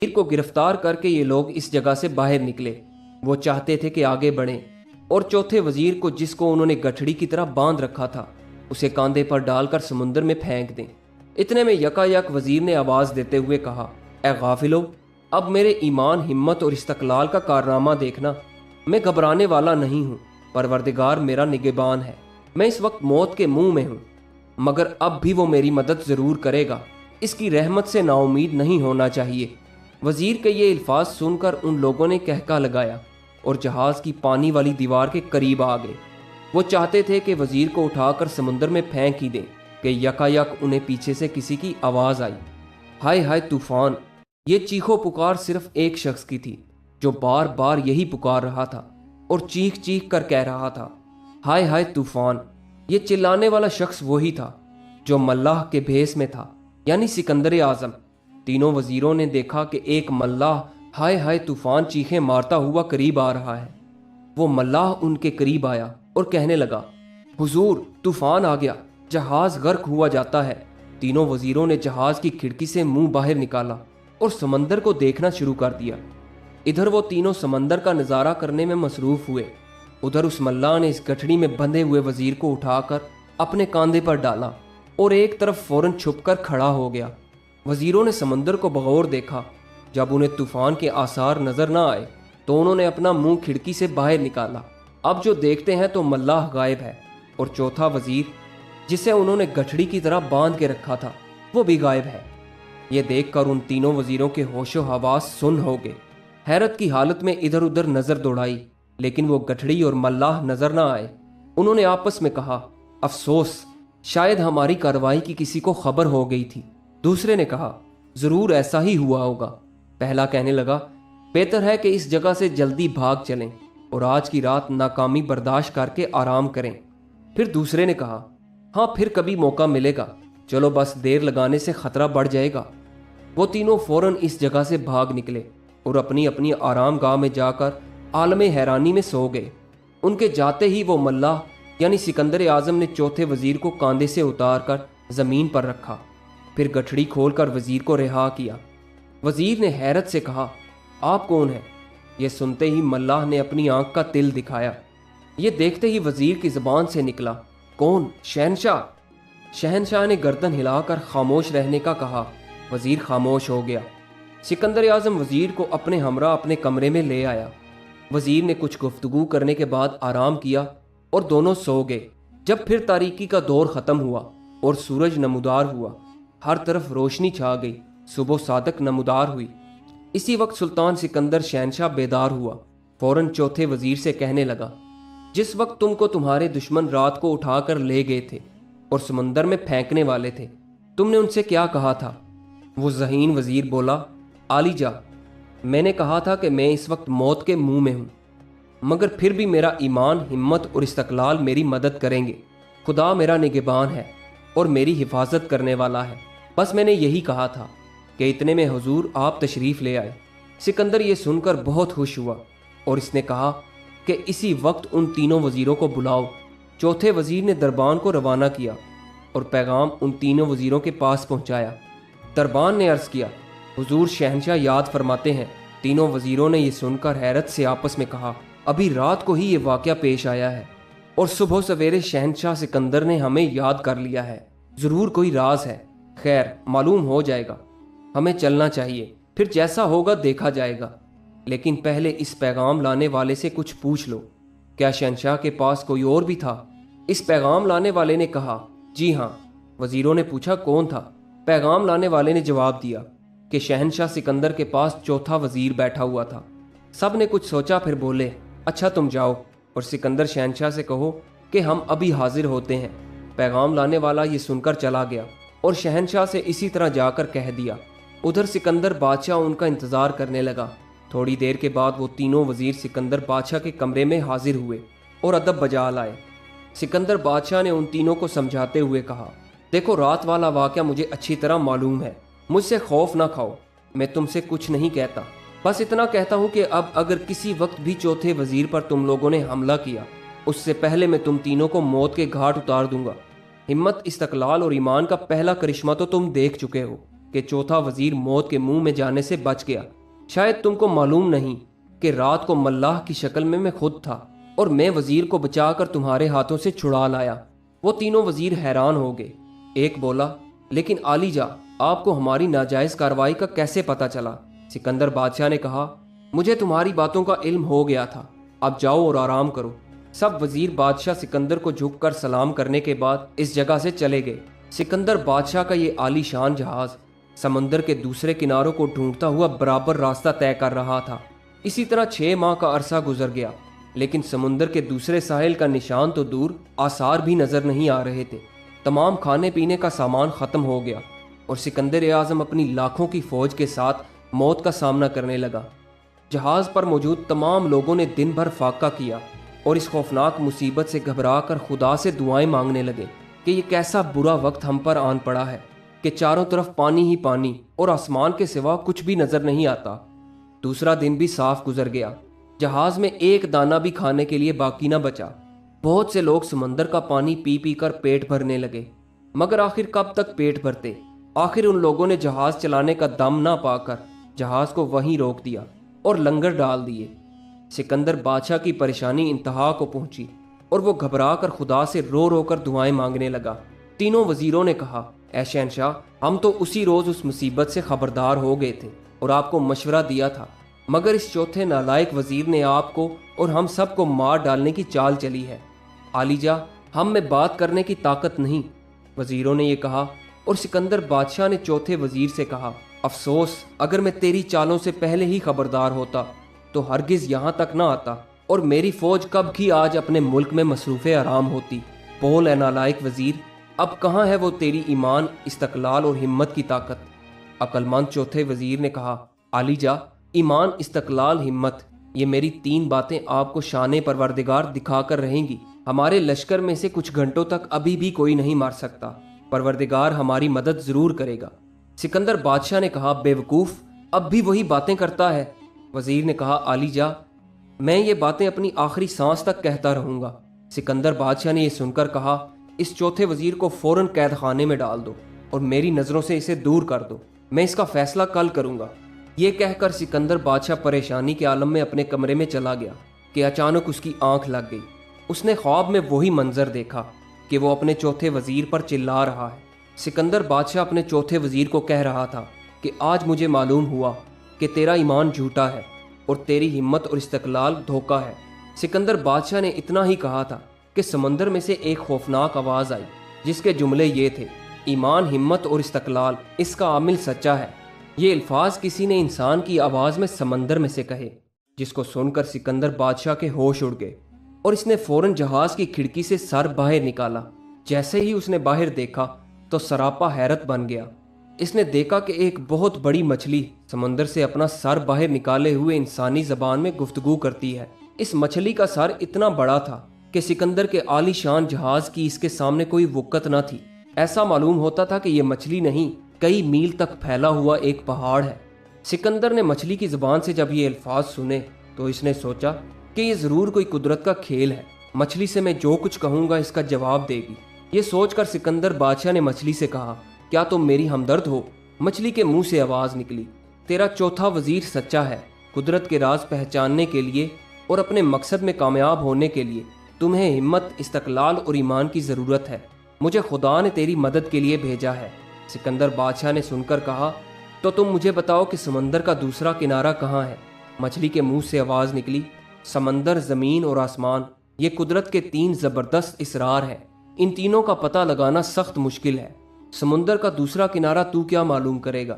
वजीर को गिरफ्तार करके ये लोग इस जगह से बाहर निकले। वो चाहते थे कि आगे बढ़ें और चौथे वजीर को, जिसको उन्होंने गठड़ी की तरह बांध रखा था, उसे कांधे पर डालकर समुद्र में फेंक दें। इतने में यकायक वजीर ने आवाज़ देते हुए कहा, ए गाफिलो, अब मेरे ईमान, हिम्मत और इस्तकलाल का कारनामा देखना। मैं घबराने वाला नहीं हूँ, परवरदिगार मेरा निगहबान है। मैं इस वक्त मौत के मुंह में हूँ, मगर अब भी वो मेरी मदद ज़रूर करेगा। इसकी रहमत से नाउमीद नहीं होना चाहिए। वजीर के ये अल्फाज सुनकर उन लोगों ने कहका लगाया और जहाज़ की पानी वाली दीवार के करीब आ गए। वो चाहते थे कि वजीर को उठाकर समुद्र में फेंक ही दें कि यकायक उन्हें पीछे से किसी की आवाज़ आई, हाय हाय तूफान। ये चीखो पुकार सिर्फ एक शख्स की थी, जो बार बार यही पुकार रहा था और चीख चीख कर कह रहा था, हाय हाय तूफान। ये चिल्लाने वाला शख्स वही था जो मल्लाह के भेस में था, यानी सिकंदर आज़म। तीनों वजीरों ने देखा कि एक मल्लाह हाय हाय तूफान चीखें मारता हुआ करीब आ रहा है। वो मल्लाह उनके करीब आया और कहने लगा, हुजूर, तूफान आ गया, जहाज गर्क हुआ जाता है। तीनों वजीरों ने जहाज की खिड़की से मुंह बाहर निकाला और समंदर को देखना शुरू कर दिया। इधर वो तीनों समंदर का नज़ारा करने में मसरूफ हुए, उधर उस मल्लाह ने इस गठड़ी में बंधे हुए वजीर को उठाकर अपने कांधे पर डाला और एक तरफ फौरन छुपकर खड़ा हो गया। वजीरों ने समंदर को बगौर देखा। जब उन्हें तूफान के आसार नजर न आए तो उन्होंने अपना मुंह खिड़की से बाहर निकाला। अब जो देखते हैं तो मल्लाह गायब है और चौथा वजीर, जिसे उन्होंने गठड़ी की तरह बांध के रखा था, वो भी गायब है। ये देखकर उन तीनों वजीरों के होशो हवास सुन्न हो गए। हैरत की हालत में इधर उधर नजर दौड़ाई, लेकिन वो गठड़ी और मल्लाह नजर न आए। उन्होंने आपस में कहा, अफसोस, शायद हमारी कार्रवाई की किसी को खबर हो गई थी। दूसरे ने कहा, जरूर ऐसा ही हुआ होगा। पहला कहने लगा, बेहतर है कि इस जगह से जल्दी भाग चलें और आज की रात नाकामी बर्दाश्त करके आराम करें। फिर दूसरे ने कहा, हाँ, फिर कभी मौका मिलेगा, चलो, बस देर लगाने से खतरा बढ़ जाएगा। वो तीनों फौरन इस जगह से भाग निकले और अपनी अपनी आराम गाह में जाकर आलम हैरानी में सो गए। उनके जाते ही वो मल्लाह यानी सिकंदर आज़म ने चौथे वजीर को कांधे से उतार कर ज़मीन पर रखा, फिर गठड़ी खोलकर वजीर को रिहा किया। वजीर ने हैरत से कहा, आप कौन हैं? ये सुनते ही मल्लाह ने अपनी आंख का तिल दिखाया। ये देखते ही वजीर की ज़बान से निकला, कौन? शहनशाह। शहनशाह ने गर्दन हिलाकर खामोश रहने का कहा। वजीर खामोश हो गया। सिकंदर आज़म वजीर को अपने हमरा अपने कमरे में ले आया। वजीर ने कुछ गुफ्तगू करने के बाद आराम किया और दोनों सो गए। जब फिर तारीकी का दौर ख़त्म हुआ और सूरज नमूदार हुआ, हर तरफ रोशनी छा गई, सुबह सादक नमूदार हुई। इसी वक्त सुल्तान सिकंदर शहनशाह बेदार हुआ। फौरन चौथे वजीर से कहने लगा, जिस वक्त तुमको तुम्हारे दुश्मन रात को उठाकर ले गए थे और समंदर में फेंकने वाले थे, तुमने उनसे क्या कहा था? वो ज़हीन वजीर बोला, आलीजा, मैंने कहा था कि मैं इस वक्त मौत के मुंह में हूँ, मगर फिर भी मेरा ईमान, हिम्मत और इस्तकलाल मेरी मदद करेंगे। खुदा मेरा निगहबान है और मेरी हिफाजत करने वाला है। बस मैंने यही कहा था कि इतने में हुजूर आप तशरीफ़ ले आए। सिकंदर ये सुनकर बहुत खुश हुआ और इसने कहा कि इसी वक्त उन तीनों वजीरों को बुलाओ। चौथे वजीर ने दरबान को रवाना किया और पैगाम उन तीनों वजीरों के पास पहुंचाया। दरबान ने अर्ज़ किया, हुजूर, शहनशाह याद फरमाते हैं। तीनों वजीरों ने यह सुनकर हैरत से आपस में कहा, अभी रात को ही ये वाक़या पेश आया है और सुबह सवेरे शहनशाह सिकंदर ने हमें याद कर लिया है। ज़रूर कोई राज है। खैर, मालूम हो जाएगा। हमें चलना चाहिए, फिर जैसा होगा देखा जाएगा। लेकिन पहले इस पैगाम लाने वाले से कुछ पूछ लो, क्या शहनशाह के पास कोई और भी था? इस पैगाम लाने वाले ने कहा, जी हाँ। वजीरों ने पूछा, कौन था? पैगाम लाने वाले ने जवाब दिया कि शहनशाह सिकंदर के पास चौथा वजीर बैठा हुआ था। सब ने कुछ सोचा, फिर बोले, अच्छा, तुम जाओ और सिकंदर शहनशाह से कहो कि हम अभी हाजिर होते हैं। पैगाम लाने वाला ये सुनकर चला गया और शहनशाह से इसी तरह जाकर कह दिया। उधर सिकंदर बादशाह उनका इंतज़ार करने लगा। थोड़ी देर के बाद वो तीनों वजीर सिकंदर बादशाह के कमरे में हाजिर हुए और अदब बजा लाए। सिकंदर बादशाह ने उन तीनों को समझाते हुए कहा, देखो, रात वाला वाक़या मुझे अच्छी तरह मालूम है। मुझसे खौफ ना खाओ। मैं तुमसे कुछ नहीं कहता, बस इतना कहता हूँ कि अब अगर किसी वक्त भी चौथे वजीर पर तुम लोगों ने हमला किया, उससे पहले मैं तुम तीनों को मौत के घाट उतार दूंगा। हिम्मत, इस्तकलाल और ईमान का पहला करिश्मा तो तुम देख चुके हो, کہ चौथा वजीर मौत के मुंह में जाने से बच गया। शायद तुमको मालूम नहीं कि रात को मल्लाह की शक्ल में मैं खुद था और मैं वजीर को बचाकर तुम्हारे हाथों से छुड़ा लाया। वो तीनों वजीर हैरान हो गए। एक बोला, लेकिन आलीजा, आपको हमारी नाजायज कार्रवाई का कैसे पता चला? सिकंदर बादशाह ने कहा, मुझे तुम्हारी बातों का इल्म हो गया था, अब जाओ और आराम करो। सब वजीर बादशाह सिकंदर को झुककर सलाम करने के बाद इस जगह से चले गए। सिकंदर बादशाह का ये आलीशान जहाज समंदर के दूसरे किनारों को ढूंढता हुआ बराबर रास्ता तय कर रहा था। इसी तरह 6 माह का अरसा गुजर गया, लेकिन समुंदर के दूसरे साहिल का निशान तो दूर, आसार भी नजर नहीं आ रहे थे। तमाम खाने पीने का सामान खत्म हो गया और सिकंदर आजम अपनी लाखों की फौज के साथ मौत का सामना करने लगा। जहाज पर मौजूद तमाम लोगों ने दिन भर फाका किया और इस खौफनाक मुसीबत से घबरा कर खुदा से दुआएं मांगने लगे कि ये कैसा बुरा वक्त हम पर आन पड़ा है कि चारों तरफ पानी ही पानी और आसमान के सिवा कुछ भी नजर नहीं आता। दूसरा दिन भी साफ गुजर गया। जहाज में एक दाना भी खाने के लिए बाकी न बचा। बहुत से लोग समंदर का पानी पी पी कर पेट भरने लगे, मगर आखिर कब तक पेट भरते? आखिर उन लोगों ने जहाज चलाने का दम ना पाकर जहाज को वहीं रोक दिया और लंगर डाल दिए। सिकंदर बादशाह की परेशानी इंतहा को पहुंची और वो घबरा कर खुदा से रो रो कर दुआएं मांगने लगा। तीनों वजीरों ने कहा, ऐ शहंशाह, हम तो उसी रोज उस मुसीबत से खबरदार हो गए थे और आपको मशवरा दिया था, मगर इस चौथे नालायक वजीर ने आपको और हम सबको मार डालने की चाल चली है। आलीजा, हम में बात करने की ताकत नहीं। वजीरों ने यह कहा और सिकंदर बादशाह ने चौथे वजीर से कहा, अफसोस, अगर मैं तेरी चालों से पहले ही खबरदार होता तो हरगिज यहाँ तक ना आता और मेरी फौज कब की आज अपने मुल्क में मसरूफ़ आराम होती। बोल ए नालायक वजीर, अब कहाँ है वो तेरी ईमान, इस्तकलाल और हिम्मत की ताकत? अक्लमंद चौथे वजीर ने कहा, आलीजा, ईमान, इस्तकलाल, हिम्मत, ये मेरी 3 बातें आपको शान परवरदिगार दिखा कर रहेंगी। हमारे लश्कर में से कुछ घंटों तक अभी भी कोई नहीं मार सकता। परवरदिगार हमारी मदद जरूर करेगा। सिकंदर बादशाह ने कहा, बेवकूफ़, अब भी वही बातें करता है। वजीर ने कहा, आलीजा, मैं ये बातें अपनी आखिरी सांस तक कहता रहूँगा। सिकंदर बादशाह ने यह सुनकर कहा, इस चौथे वजीर को फ़ौरन कैद खाने में डाल दो और मेरी नज़रों से इसे दूर कर दो। मैं इसका फैसला कल करूँगा। ये कहकर सिकंदर बादशाह परेशानी के आलम में अपने कमरे में चला गया कि अचानक उसकी आंख लग गई। उसने ख्वाब में वही मंजर देखा कि वो अपने चौथे वजीर पर चिल्ला रहा है। सिकंदर बादशाह अपने चौथे वजीर को कह रहा था कि आज मुझे मालूम हुआ कि तेरा ईमान झूठा है और तेरी हिम्मत और इस्तकलाल धोखा है। सिकंदर बादशाह ने इतना ही कहा था कि समंदर में से एक खौफनाक आवाज़ आई जिसके जुमले ये थे, ईमान, हिम्मत और इस्तकलाल, इसका आमिल सच्चा है। ये अल्फाज किसी ने इंसान की आवाज़ में समंदर में से कहे, जिसको सुनकर सिकंदर बादशाह के होश उड़ गए और इसने फौरन जहाज़ की खिड़की से सर बाहर निकाला। जैसे ही उसने बाहर देखा तो सरापा हैरत बन गया। इसने देखा कि एक बहुत बड़ी मछली समंदर से अपना सर बाहर निकाले हुए इंसानी ज़बान में गुफ्तगू करती है। इस मछली का सर इतना बड़ा था कि सिकंदर के आलीशान जहाज की इसके सामने कोई वक़्त न थी। ऐसा मालूम होता था कि यह मछली नहीं, कई मील तक फैला हुआ एक पहाड़ है। सिकंदर ने मछली की ज़बान से जब ये अल्फाज सुने तो इसने सोचा कि ये ज़रूर कोई कुदरत का खेल है। मछली से मैं जो कुछ कहूँगा इसका जवाब देगी। ये सोचकर सिकंदर बादशाह ने मछली से कहा, क्या तुम मेरी हमदर्द हो? मछली के मुंह से आवाज़ निकली, तेरा चौथा वजीर सच्चा है। कुदरत के राज पहचानने के लिए और अपने मकसद में कामयाब होने के लिए तुम्हें हिम्मत, इस्तकलाल और ईमान की ज़रूरत है। मुझे खुदा ने तेरी मदद के लिए भेजा है। सिकंदर बादशाह ने सुनकर कहा, तो तुम मुझे बताओ कि समंदर का दूसरा किनारा कहाँ है? मछली के मुंह से आवाज़ निकली, समंदर, ज़मीन और आसमान, ये कुदरत के 3 ज़बरदस्त इसरार हैं। इन तीनों का पता लगाना सख्त मुश्किल है। समुंदर का दूसरा किनारा तू क्या मालूम करेगा?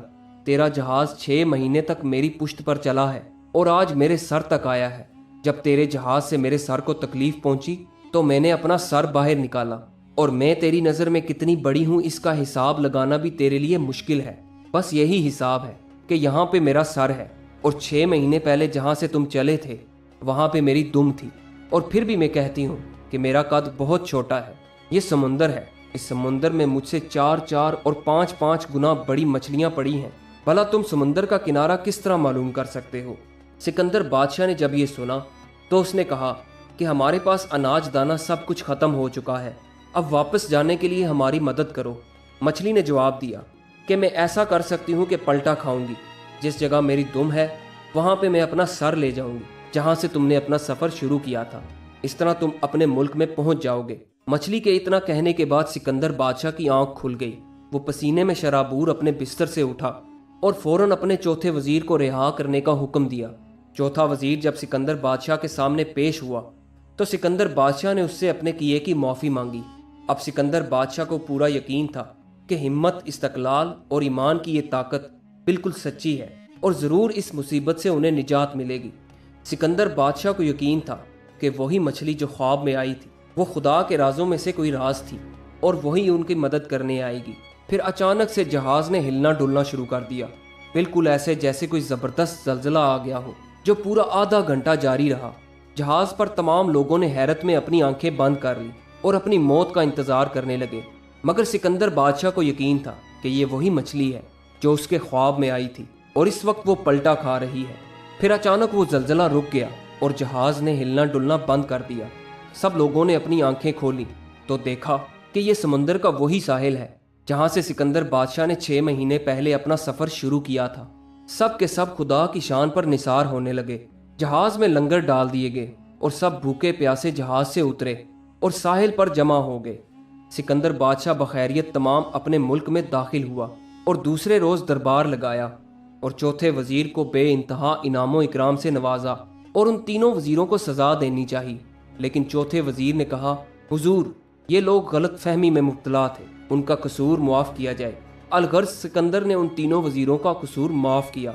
तेरा जहाज़ 6 महीने तक मेरी पुश्त पर चला है और आज मेरे सर तक आया है। जब तेरे जहाज़ से मेरे सर को तकलीफ पहुंची तो मैंने अपना सर बाहर निकाला और मैं तेरी नज़र में कितनी बड़ी हूँ इसका हिसाब लगाना भी तेरे लिए मुश्किल है। बस यही हिसाब है कि यहाँ पे मेरा सर है और 6 महीने पहले जहाँ से तुम चले थे वहाँ पे मेरी दुम थी। और फिर भी मैं कहती हूँ कि मेरा कद बहुत छोटा है। ये समुंदर है, इस समुंदर में मुझसे 4-4 और 5-5 गुना बड़ी मछलियाँ पड़ी हैं। भला तुम समुंदर का किनारा किस तरह मालूम कर सकते हो? सिकंदर बादशाह ने जब ये सुना तो उसने कहा कि हमारे पास अनाज दाना सब कुछ ख़त्म हो चुका है, अब वापस जाने के लिए हमारी मदद करो। मछली ने जवाब दिया, کہ میں ایسا کر سکتی ہوں کہ پلٹا کھاؤں گی۔ جس جگہ میری دم ہے وہاں پہ میں اپنا سر لے جاؤں گی جہاں سے تم نے اپنا سفر شروع کیا تھا۔ اس طرح تم اپنے ملک میں پہنچ جاؤ گے۔ مچھلی کے اتنا کہنے کے بعد سکندر بادشاہ کی آنکھ کھل گئی۔ وہ پسینے میں شرابور اپنے بستر سے اٹھا اور فوراً اپنے چوتھے وزیر کو رہا کرنے کا حکم دیا۔ چوتھا وزیر جب سکندر بادشاہ کے سامنے پیش ہوا تو سکندر بادشاہ نے اس سے اپنے کیے کی معافی مانگی۔ اب سکندر بادشاہ کو پورا یقین تھا کہ ہمت، استقلال اور ایمان کی یہ طاقت بالکل سچی ہے اور ضرور اس مصیبت سے انہیں نجات ملے گی۔ سکندر بادشاہ کو یقین تھا کہ وہی مچھلی جو خواب میں آئی تھی وہ خدا کے رازوں میں سے کوئی راز تھی اور وہی ان کی مدد کرنے آئے گی۔ پھر اچانک سے جہاز نے ہلنا ڈلنا شروع کر دیا، بالکل ایسے جیسے کوئی زبردست زلزلہ آ گیا ہو، جو پورا آدھا گھنٹہ جاری رہا۔ جہاز پر تمام لوگوں نے حیرت میں اپنی آنکھیں بند کر لی اور اپنی موت کا انتظار کرنے لگے، مگر سکندر بادشاہ کو یقین تھا کہ یہ وہی مچھلی ہے جو اس کے خواب میں آئی تھی اور اس وقت وہ پلٹا کھا رہی ہے۔ پھر اچانک وہ زلزلہ رک گیا اور جہاز نے ہلنا ڈلنا بند کر دیا۔ سب لوگوں نے اپنی آنکھیں کھولی تو دیکھا کہ یہ سمندر کا وہی ساحل ہے جہاں سے سکندر بادشاہ نے 6 مہینے پہلے اپنا سفر شروع کیا تھا۔ سب کے سب خدا کی شان پر نثار ہونے لگے۔ جہاز میں لنگر ڈال دیے گئے اور سب بھوکے پیاسے جہاز سے اترے اور ساحل پر جمع ہو گئے۔ سکندر بادشاہ بخیریت تمام اپنے ملک میں داخل ہوا اور دوسرے روز دربار لگایا اور چوتھے وزیر کو بے انتہا انعام و اکرام سے نوازا اور ان تینوں وزیروں کو سزا دینی چاہیے، لیکن چوتھے وزیر نے کہا، حضور یہ لوگ غلط فہمی میں مبتلا تھے، ان کا قصور معاف کیا جائے۔ الغرض سکندر نے ان تینوں وزیروں کا قصور معاف کیا